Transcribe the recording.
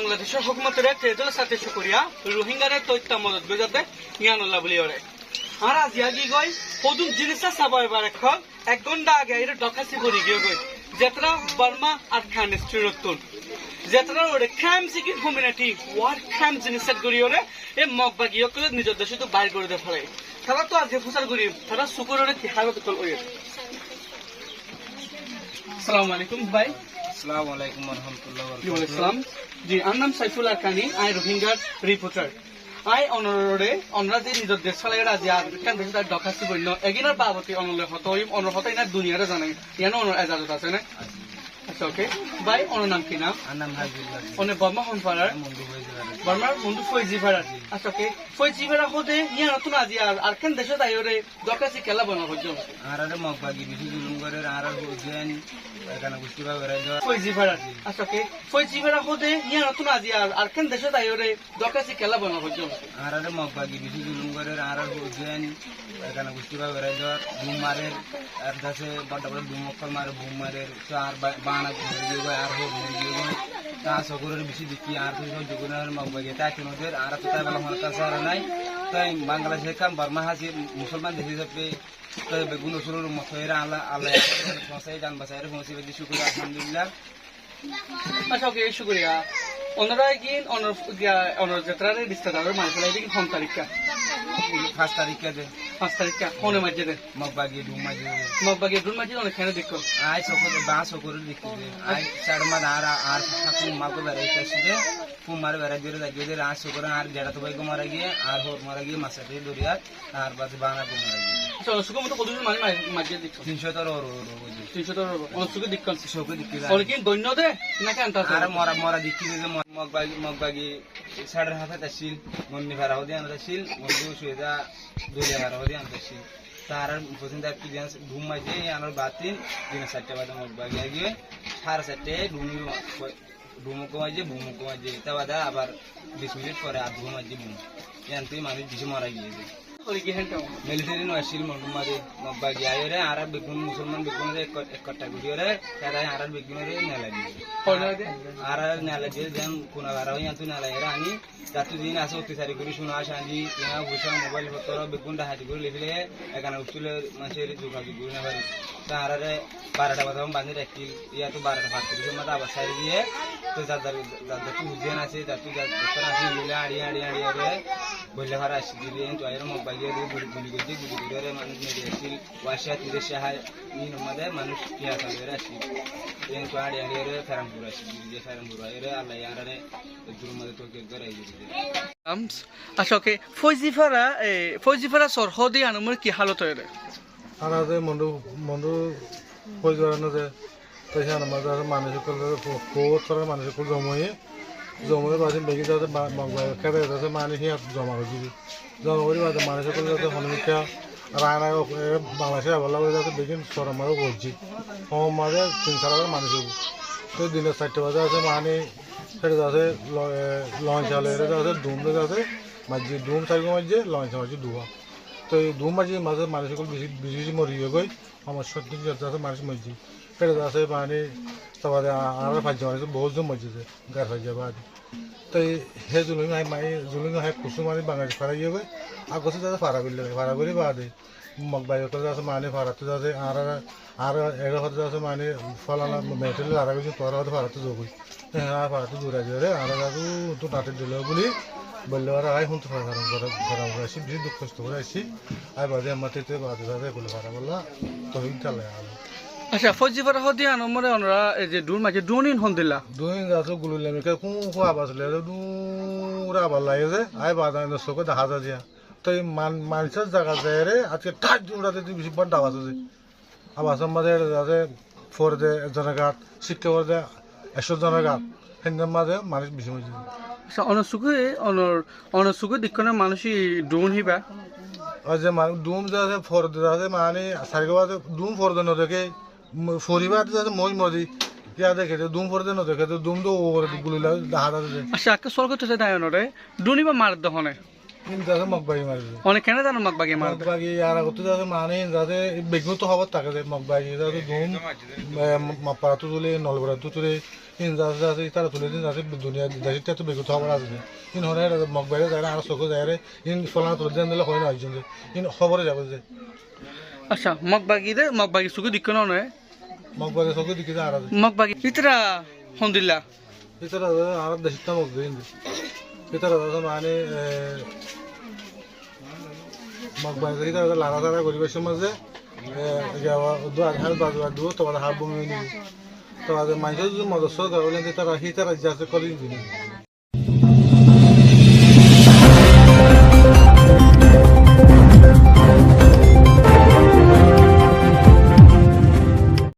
বাংলাদেশের হুকুমতের তেজল সাথে শুকরিয়া রোহিঙ্গারে তৈত্য মদত গজাতে ইয়ানুল্লাহ বলি ওরে আর আজ ইয়াগি গই পদুম জিনিসা সাবাই বারে খ 1 ঘন্টা আগে এর ডকাসি করি গিয়ে গই যেতরা বর্মা আর খান স্ট্রিরতুন যেতরা ওরে খাম সিকি কমিউনিটি ওয়ার খাম জিনিসা গরি ওরে এ মগবাগি করে নিজের দেশে তো বাইর করে দে ফেলে তারা তো আজ ফুসার গরি তারা শুকরের তিহারত কল ওই আসসালামু আলাইকুম ভাই আসসালামু আলাইকুম ওয়া রাহমাতুল্লাহি ওয়া ওয়ালাইকুম বারাকাতুহু আসসালাম জি আমার নাম সাইফুল আরকানি আই রোহিঙ্গার রিপোর্টার আই অনরে অনরাজি নিজের দেশ চালাই রাজি আর কেন দেশ তার ডকাসি বন্য এগিনার বাবতি অনলে হতই অনর হতই না দুনিয়ারে জানাই ইয়ানো অনর এজাজত আছে না আচ্ছা ওকে ভাই অনর নাম কি নাম আনাম হাবিবুল্লাহ অনে বর্মা হনফারার মুন্ডু হইছে বর্মার মুন্ডু ফয়জি ফারার আচ্ছা ওকে ফয়জি ফারা হদে ইয়া নতুন আজি আর কেন দেশ তাইরে ডকাসি কেলা বনা হজ্জ আরারে মগবাগি বেশি জুলুম করে আরার হোজেন এখানে বুঝতে পারে ফয়জি ফারার আচ্ছা ওকে ফয়জি ফারা হদে ইয়া নতুন আজি আর কেন দেশ তাইরে ডকাসি কেলা বনা হজ্জ আরারে মগবাগি বেশি জুলুম করে আরার হোজেন এখানে বুঝতে পারে বুম মারের আর দাসে বড় বড় বুম অক্ষর মারে বুম মারের চার বানা ঘুরিয়ে গয় আর হোক ঘুরিয়ে গয় তা সকলের বেশি দেখি আর তো যোগনের মগবাগি তা কেনদের আর তো তাই বলা হতা সার নাই তাই বাংলাদেশের কাম বর্মা হাসি মুসলমান দেশে যাবে তাই বেগুন শুরুর মতয়ের আল্লাহ আল্লাহ সমস্যায় জান বাসায়ের সমস্যা বেশি শুকরিয়া আলহামদুলিল্লাহ আচ্ছা ওকে শুকরিয়া ওনারা গিন অনর যাত্রারে বিস্তারের মানসলাই দিন 5 তারিখা 5 তারিখে দে 5 তারিখা কোনে মাঝে দে মগবাগি ডুম মাঝে মগবাগে ডুন মাঝে অনেক খেনে দেখো আই সকলে বা সকলে দেখতে দে আই চারমা আর ঠাকুর মাগো বেড়াই কাছে দে কুমার বেড়াই দিয়ে লাগিয়ে দে আর সকলে আর জেড়া তো বাইকো মারা গিয়ে আর হোর মারা গিয়ে মাসাতে দরিয়াত আর বাজে বানা গো মারা গিয়ে চলো সুকো মতো কত মানে মাঝে দেখো 300 তোর ওর 300 তোর অনেক সুকে দেখো সকলে দেখতে অনেক কি দৈন্য দে না কেন তা আর মরা দেখতে দে মগবাগি সাড়ে হাতে আসিল মন্নি ভাড়া হদি আনতে আসিল মন্দি সুবিধা দরিয়া ভাড়া হদি আনতে আসিল তার পছন্দ কি জান ঘুম মাঝে আনার বাতিন দিন 7টা বাজে মগবাগি গিয়ে 7:30 ডুমুকো মাঝে তা বাদা আবার 20 মিনিট পরে আর ঘুম মাঝে বুম ইয়ান্তি মানুষ বেশি মারা গিয়েছে ওই কি হেনটা মিলিটারি নো আসিল মন্ডুমারে মগবাগি আয়রে আর বেগুন মুসলমান বেগুন রে এক কট্টা গুড়িরে তারা আর বেগুন রে নেলা দিয়ে আর নেলা দিয়ে দেন কোনা আর ইয়ান্তু নেলা এরা আনি রাত দিন আসে অত্যাচারী করে শুনো আসানি ইয়া বসে মোবাইল পত্র বেগুনটা হাতি করে লেফিলে এখানে উঠলে মানুষের যোগাযোগ করে না পারে তারারে 12টা বাজে বাঁধে রাখিল ইয়া তো 12টা ফাঁক করে মাথা আবার সারি দিয়ে তো যাদের তো উজ্জেন আছে তার তো যাদের আছে মিলে আড়িয়ে রে বললে ভাড়া আসি দিলে তো আয়ের মগবাগি দিয়ে গুলি করে মানুষ মেরে আসিল ওয়াশা তিরে সাহায় নিন আমাদের মানুষ কিয়া করে আসি এই তো আড়িয়ে রে ফেরামপুর আসি দিয়ে ফেরামপুর রে আল্লাহ ইয়ারে দূর মধ্যে তো কে করে আচ্ছা ওকে ফৌজিফারা সরহদি আনুমর কি হালত হয়ে আনাতে মন্ডু ফৌজিফারা যে তাই আমাদের মানুষের বহুত করার মানুষের জময়ে বাজে বেগে যাতে খেতে যাতে মানুষ জমা করে বাদে মানুষের যাতে হনুমিকা রায়না বাংলাদেশের আবার যাতে বেগিন সরমারও করছি মাঝে 3-4 হাজার মানুষ তো দিনের 4টা বাজে আছে মানে সেটা যাতে লঞ্চ হলে এটা যাতে ডুমটা যাতে মাঝে ডুম সাইকেল মাঝে লঞ্চ মাঝে ডুবা তো এই ডুম মাঝে মাঝে মানুষ বেশি মরিয়ে গই আমার সত্যি যাতে মানুষ মরছি সেটা যাতে মানে তারপরে আর 5 মানুষ বহুত জন মরছে গার হয়ে যাবে আজ তো সেই জুলুমি কুসুম মানে বাংলাদেশ ফারা গিয়ে গই আগতে যাতে ফারা করলে বাদে মগবাই যাতে মানে ফারাতে যাতে আর এর হতে যাতে মানে ফলানা মেটেরিয়াল আর কিছু তোর হতে ফারাতে যোগই হ্যাঁ ফারাতে জোড়া দিয়ে আর তো নাটে দিল বলি বললে আর আয় হুন তো ফারা আসি বেশি দুঃখ কষ্ট করে আসি আয় বাদে আমার তেতে বাদে যাতে বলে ফারা বললা তো চালে আচ্ছা ফৌজিফারা হদি আনুমরে ওনরা এই যে ডুন মাঝে ডুনিন হন দিলা দুই যাতে গুলিলাম কু আবাস লে দূরা আবার লাগে যে আয় বাদা চোখে দেখা যায় দিয়া তো এই মানুষের জায়গা যায় রে আজকে ঠাক উড়াতে বেশি বড় আবাস আছে আবাসের মাঝে যাতে ফোর দে একজনের গাত শিক্ষা করে দে 100 জনের গাত সেদিনের মাঝে মানুষ বেশি মজে আচ্ছা অনসুকে দিকনে মানুষই ডুন হিবা ওই যে ডুম যাতে ফোর দে মানে সারিকে বাদে ডুম ফোর দে নদেখে ফরিবার যাতে মই মজি ইয়া দেখে ডুম ফোর দে নদেখে তো ডুম তো গুলি দেখা যায় আচ্ছা আজকে সরকার তো দায়নরে ডুনিবা মার দহনে ইনতে আছে মগবাগি মারছে অনেক কেন জানো মগবাগি মারবে মগবাগি আর আগতে যাতে মানে যাতে বেগুন তো খবর থাকে যে মগবাগি যাতে ধুম মাপারাতো তুলে নলবরাতো তুলে ইন যাতে তারা তুলে দিন যাতে দুনিয়া দেশে তো বেগুন তো খবর আছে ইন হরে মগবাগি যায় আর চোখে যায় ইন ফলানা তুলে দেন দিলে হয় না হয়েছেন যে ইন খবরে যাবে যে আচ্ছা মগবাগি সুখে দিক্ষ নয় মগবাগি চোখে দিকে আর আছে মগবাগি ইতরা হন্দিল্লা ইতারা আর দেশটা মগবাগি ইতারা মানে মগবাগি ইতারা লারা তারা গরিবের সমাজে হাল বাজু আর দিব তোমাদের হাত বমি নিব তোমাদের মানুষের যদি মদস্য তাহলে তারা হিতারা যাতে করে দিবি